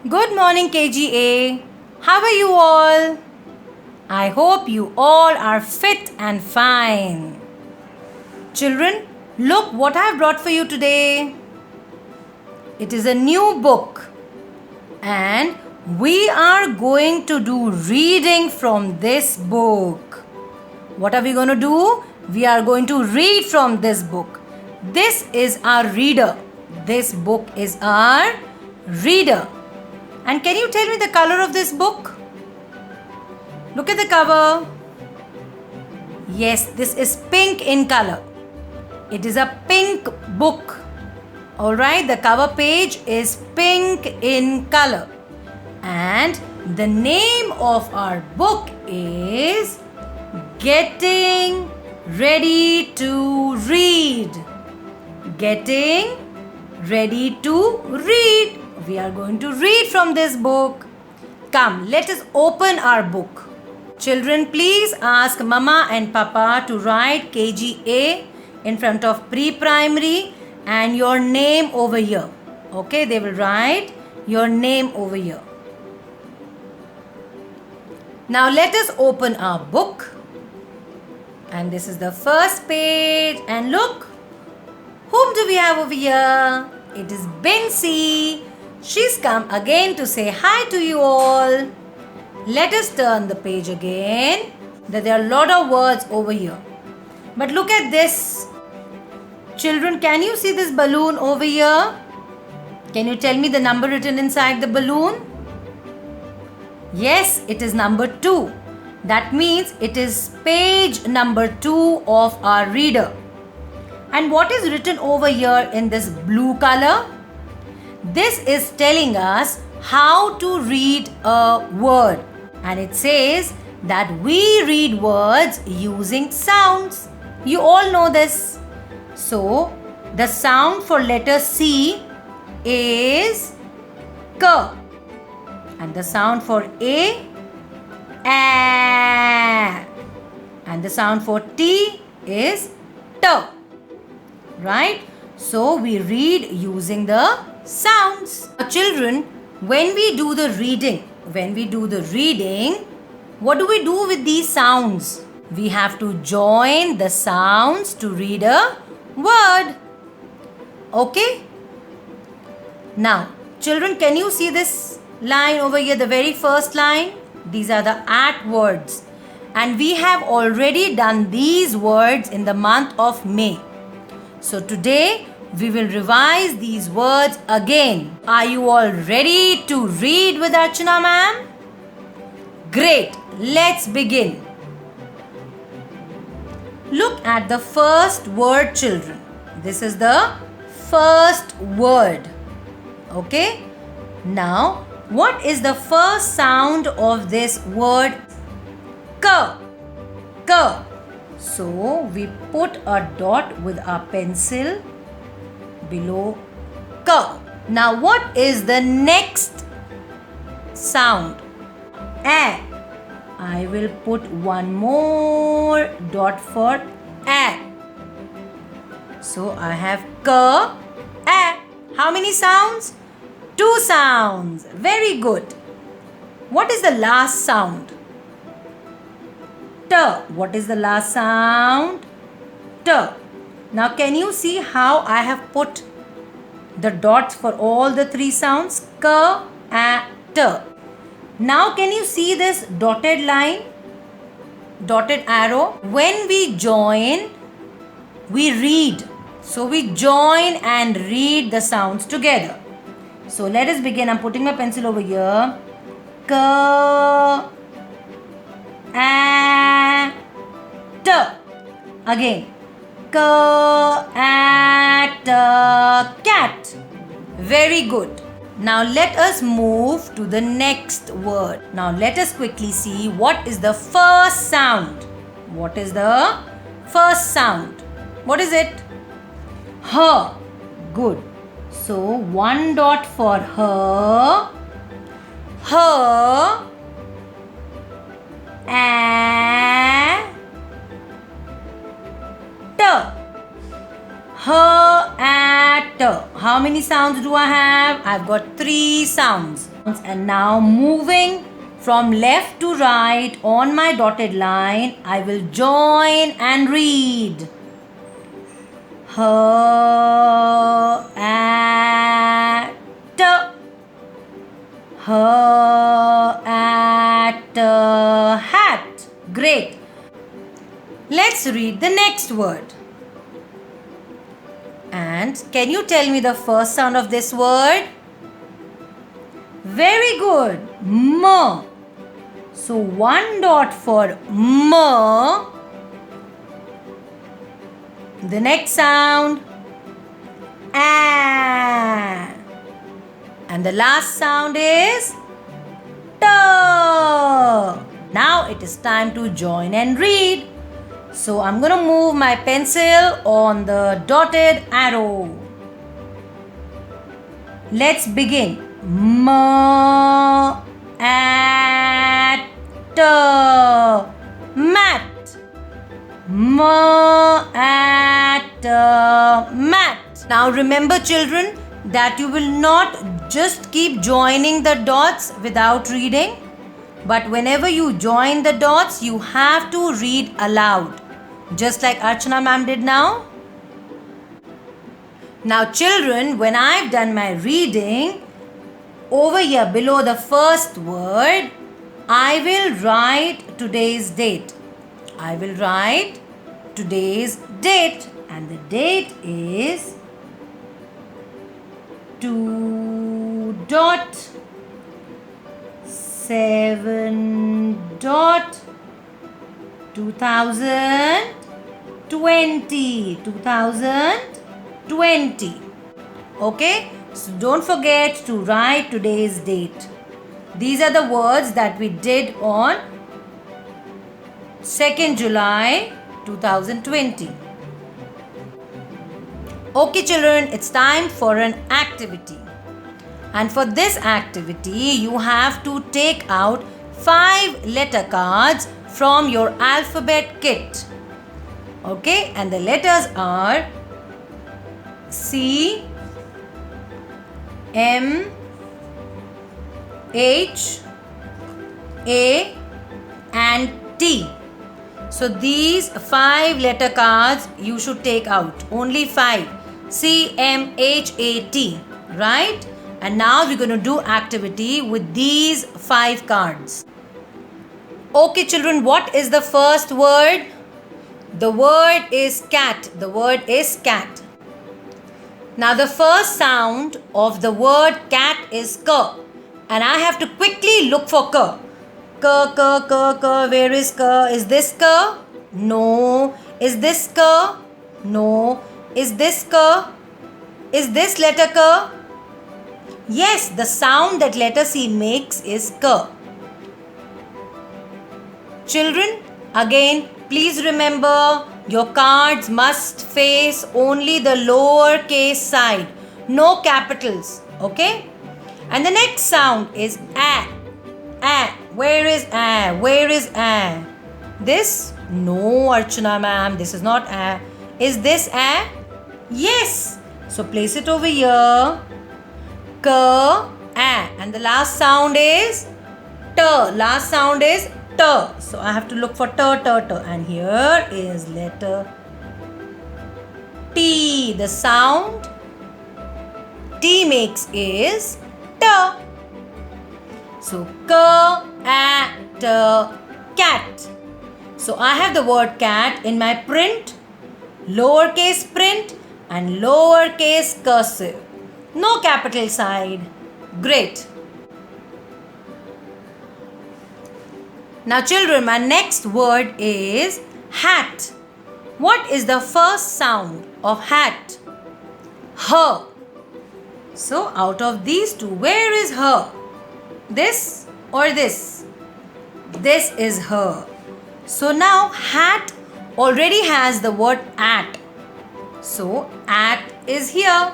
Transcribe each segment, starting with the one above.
Good morning, KGA. How are you all? I hope you all are fit and fine. Children, look what I have brought for you today. It is a new book, and we are going to do reading from this book. What are we going to do? We are going to read from this book. This is our reader. This book is our reader. And can you tell me the color of this book? Look at the cover. Yes, this is pink in color. It is a pink book. Alright, the cover page is pink in color. And the name of our book is Getting Ready to Read. Getting Ready to Read. We are going to read from this book. Come, let us open our book. Children, please ask Mama and Papa to write KGA in front of pre-primary and your name over here. Okay, they will write your name over here. Now let us open our book. And this is the first page. And look, whom do we have over here? It is Bincy. She's come again to say hi to you all. Let us turn the page again. There are a lot of words over here. But look at this. Children, can you see this balloon over here? Can you tell me the number written inside the balloon? Yes, it is number 2. That means it is page number 2 of our reader. And what is written over here in this blue color? This is telling us how to read a word. And it says that we read words using sounds. You all know this. So, the sound for letter C is K. And the sound for A, and the sound for T is T. Right? So we read using the sounds. Children, when we do the reading, what do we do with these sounds? We have to join the sounds to read a word. Okay? Now, children, can you see this line over here, the very first line? These are the at words. And we have already done these words in the month of May. So today, we will revise these words again. Are you all ready to read with Archana ma'am? Great. Let's begin. Look at the first word, children. This is the first word. Okay? Now, what is the first sound of this word? K. K. So, we put a dot with our pencil below K. Now, what is the next sound? A. I will put one more dot for A. So, I have K, A. How many sounds? 2 sounds. Very good. What is the last sound? T. What is the last sound? T. Now can you see how I have put the dots for all the 3 sounds? K, A, T. Now can you see this dotted line? Dotted arrow? When we join, we read. So we join and read the sounds together. So let us begin. I'm putting my pencil over here. K, A, T. Again. K, A, T, cat. Very good. Now let us move to the next word. Now let us quickly see what is the first sound. What is the first sound? What is it? H. Good. So, 1 dot for her. Her. A. T. Her at. How many sounds do I have? I've got 3 sounds. And now moving from left to right on my dotted line, I will join and read. Her at. Her at hat. Great. Let's read the next word. And can you tell me the first sound of this word? Very good. M. So 1 dot for M. The next sound. A. And the last sound is T. Now it is time to join and read. So I'm going to move my pencil on the dotted arrow. Let's begin. M at mat. M at mat. Now remember, children, that you will not just keep joining the dots without reading, but whenever you join the dots, you have to read aloud, just like Archana ma'am did now. Now children, when I've done my reading, over here below the first word, I will write today's date. I will write today's date, and the date is 2.7.2020. Okay, so don't forget to write today's date. These are the words that we did on 2nd July 2020. Okay children, it's time for an activity. And for this activity, you have to take out 5 letter cards from your alphabet kit. Okay, and the letters are C, M, H, A and T. So these 5 letter cards you should take out. Only 5. C, M, H, A, T. Right? And now we're going to do activity with these 5 cards. Okay children, what is the first word? The word is cat. The word is cat. Now the first sound of the word cat is K. And I have to quickly look for K. K, K, K, K. Where is K? Is this K? No. Is this K? No. Is this K? Is this letter K? Yes, the sound that letter C makes is K. Children, again, please remember your cards must face only the lowercase side. No capitals. Okay? And the next sound is A. A. Where is A? Where is A? This? No, Archana ma'am. This is not A. Is this A? Yes. So place it over here. K, A. And the last sound is T. Last sound is T. So I have to look for T, T, T. And here is letter T. The sound T makes is T. So K, A, T, cat. So I have the word cat in my print, lowercase print and lowercase cursive. No capital side. Great. Now children, my next word is hat. What is the first sound of hat? H. So out of these two, where is H? This or this? This is H. So now hat already has the word at. So at is here.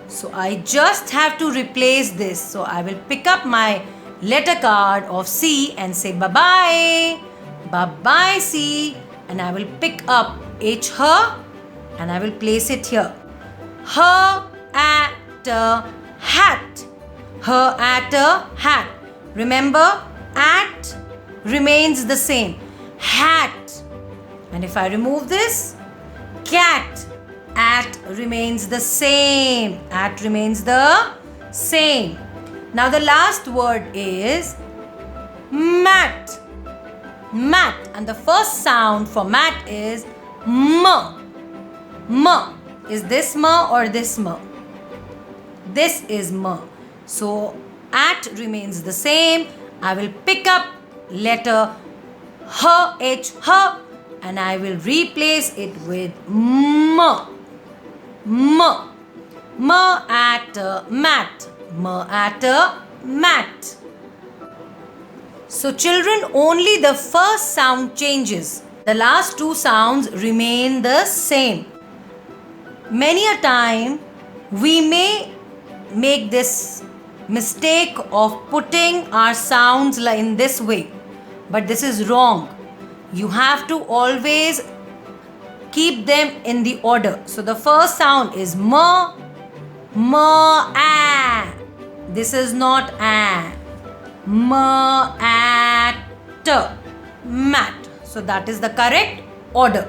So I just have to replace this. So I will pick up my letter card of C and say bye-bye. Bye-bye C. And I will pick up H, her, and I will place it here. Her at a hat. Her at a hat. Remember, at remains the same. Hat. And if I remove this, cat. At remains the same. At remains the same. Now the last word is mat. Mat. And the first sound for mat is m. M. Is this m or this m? This is m. So at remains the same. I will pick up letter h, and I will replace it with m. M. M at a mat. M at a mat. So children, only the first sound changes. The last two sounds remain the same. Many a time we may make this mistake of putting our sounds in this way, but this is wrong. You have to always keep them in the order. So the first sound is m, a. This is not a. M at mat. So that is the correct order.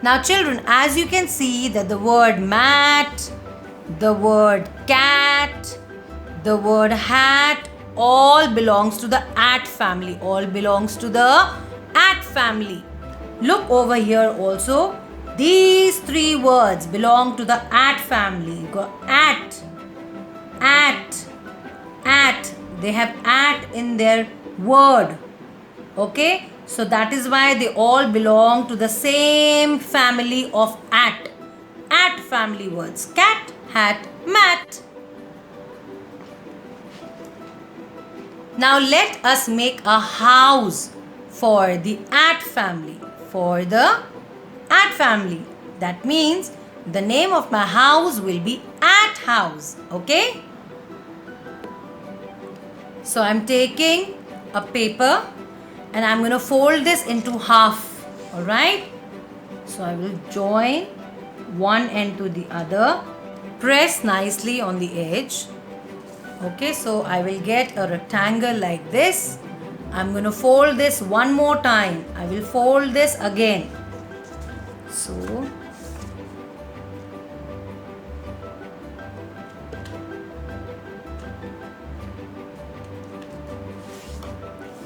Now children, as you can see that the word mat, the word cat, the word hat all belongs to the at family. All belongs to the at family. Look over here also. These three words belong to the at family. You go at. They have at in their word. Okay. So that is why they all belong to the same family of at. At family words. Cat, hat, mat. Now let us make a house for the at family. For the at family. That means the name of my house will be at house. Okay? So I'm taking a paper and I'm going to fold this into half. Alright? So I will join one end to the other. Press nicely on the edge. Okay, so I will get a rectangle like this. I'm going to fold this one more time. I will fold this again. So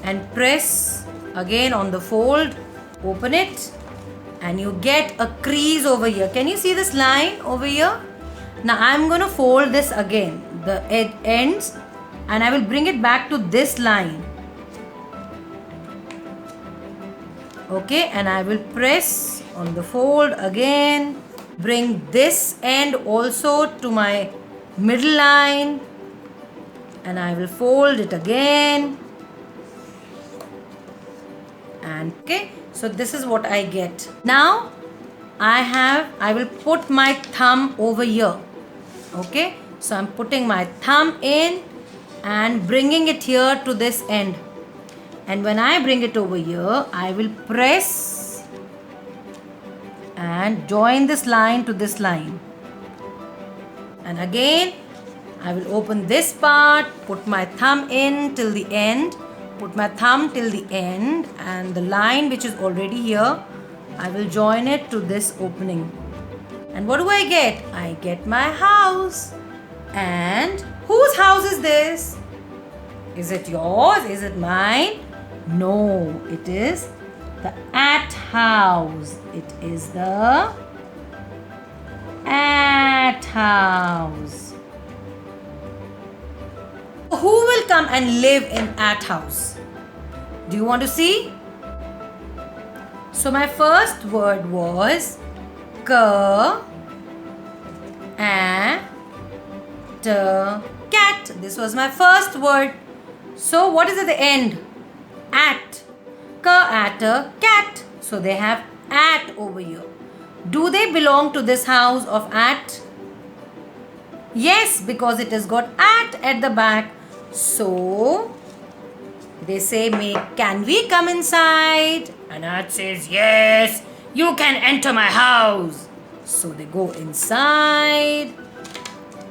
and press again on the fold, open it, and you get a crease over here. Can you see this line over here? Now I'm going to fold this again, the ends, and I will bring it back to this line. Okay, and I will press on the fold again, bring this end also to my middle line, and I will fold it again. And okay, so this is what I get. Now I will put my thumb over here. Okay, so I'm putting my thumb in and bringing it here to this end. And when I bring it over here, I will press and join this line to this line. And again, I will open this part, put my thumb in till the end, put my thumb till the end, and the line which is already here, I will join it to this opening. And what do I get? I get my house. And whose house is this? Is it yours? Is it mine? No, it is the at house. It is the at house. Who will come and live in at house? Do you want to see? So my first word was cat. This was my first word. So what is at the end? At. Cat. So they have at over here. Do they belong to this house of at? Yes, because it has got at the back. So they say, can we come inside? And at says, yes, you can enter my house. So they go inside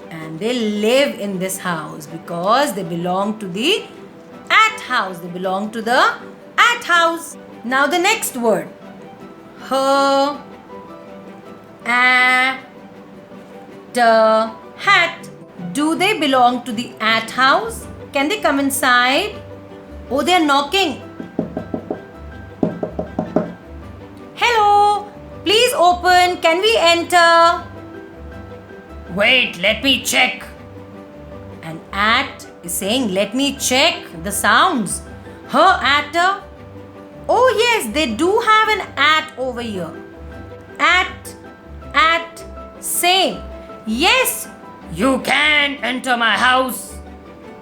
and they live in this house because they belong to the at house. They belong to the at house. Now the next word. Her, a, the, hat. Do they belong to the at house? Can they come inside? Oh, they are knocking. Hello, please open. Can we enter? Wait, let me check. An at is saying, let me check the sounds. Her atter. Oh yes, they do have an at over here. At, same. Yes, you can enter my house.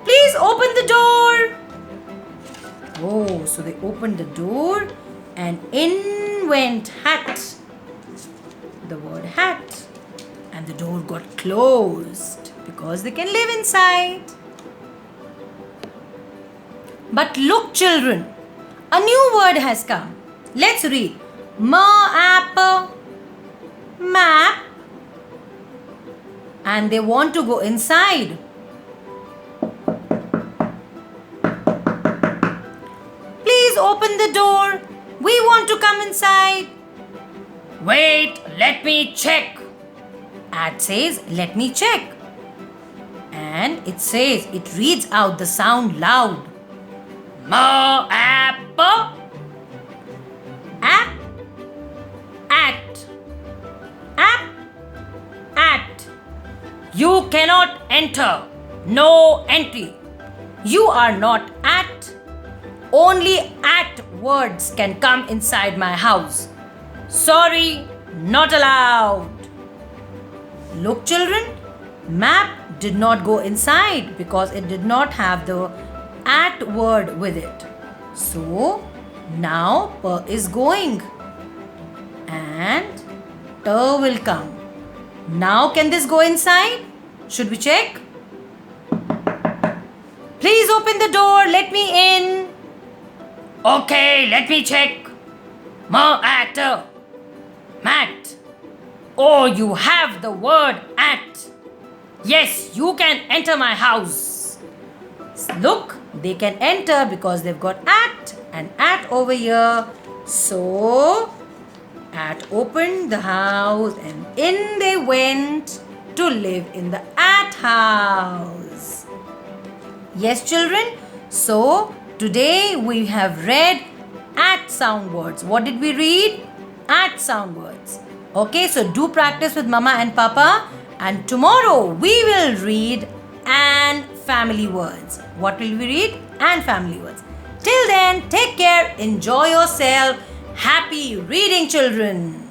Please open the door. Oh, so they opened the door and in went hat. The word hat. And the door got closed because they can live inside. But look, children, a new word has come. Let's read. Map. And they want to go inside. Please open the door. We want to come inside. Wait, let me check. At says, let me check. And it says, it reads out the sound loud. App. At. You cannot enter. No entry. You are not at. Only at words can come inside my house. Sorry, not allowed. Look, children, map did not go inside because it did not have the at word with it. So now per is going and ter will come. Now can this go inside? Should we check? Please open the door. Let me in. Okay, let me check. Mat. Oh, you have the word at. Yes, you can enter my house. Look, they can enter because they've got at and at over here. So, at opened the house and in they went to live in the at house. Yes, children. So, today we have read at sound words. What did we read? At sound words. Okay, so do practice with Mama and Papa. And tomorrow we will read and family words. What will we read? And family words. Till then, take care, enjoy yourself. Happy reading, children.